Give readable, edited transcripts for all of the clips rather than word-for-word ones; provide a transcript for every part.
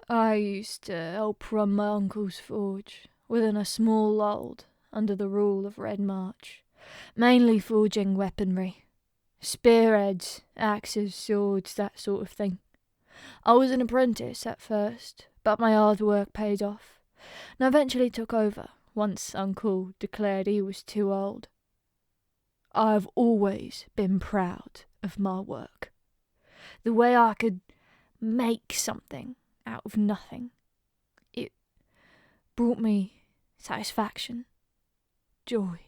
I used to help run my uncle's forge within a small lord under the rule of Red March, mainly forging weaponry. Spearheads, axes, swords, that sort of thing. I was an apprentice at first, but my hard work paid off, and I eventually took over once Uncle declared he was too old. I've always been proud of my work. The way I could make something out of nothing. It brought me satisfaction, joy.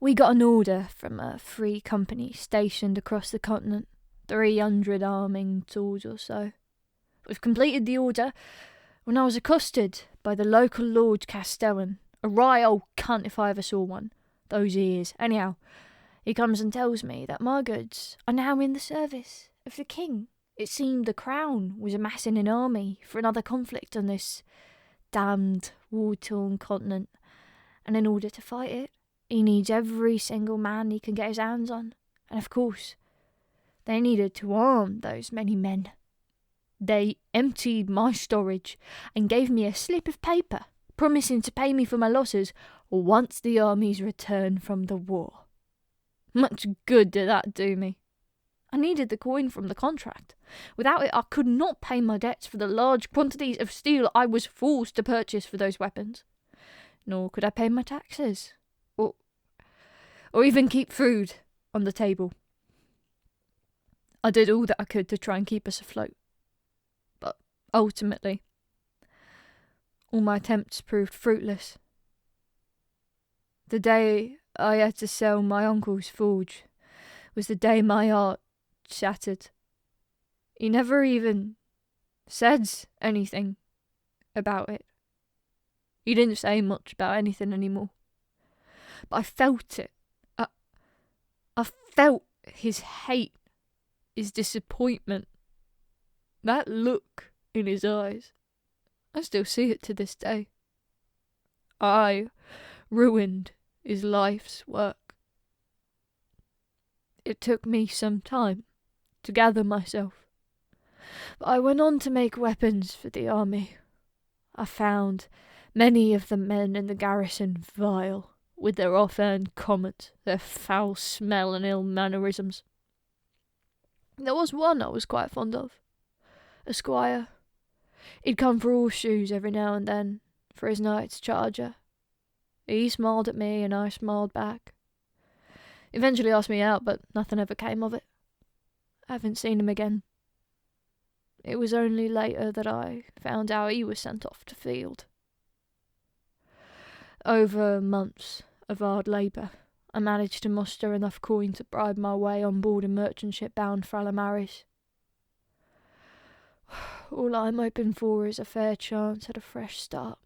We got an order from a free company stationed across the continent, 300 arming tools or so. We've completed the order when I was accosted by the local Lord Katelyn, a wry old cunt if I ever saw one. Those ears. Anyhow, he comes and tells me that my goods are now in the service of the king. It seemed the crown was amassing an army for another conflict on this damned war-torn continent, and in order to fight it, he needs every single man he can get his hands on. And of course, they needed to arm those many men. They emptied my storage and gave me a slip of paper, promising to pay me for my losses once the armies return from the war. Much good did that do me. I needed the coin from the contract. Without it, I could not pay my debts for the large quantities of steel I was forced to purchase for those weapons. Nor could I pay my taxes, or even keep food on the table. I did all that I could to try and keep us afloat. But ultimately, all my attempts proved fruitless. The day I had to sell my uncle's forge was the day my heart shattered. He never even said anything about it. He didn't say much about anything anymore. But I felt it. I felt his hate, his disappointment, that look in his eyes. I still see it to this day. I ruined his life's work. It took me some time to gather myself, but I went on to make weapons for the army. I found many of the men in the garrison vile, with their off-earned comments, their foul smell and ill mannerisms. There was one I was quite fond of, a squire. He'd come for horseshoes every now and then, for his night's charger. He smiled at me and I smiled back. Eventually asked me out, but nothing ever came of it. I haven't seen him again. It was only later that I found out he was sent off to field. Over months of hard labour, I managed to muster enough coin to bribe my way on board a merchant ship bound for Alamaris. All I'm hoping for is a fair chance at a fresh start.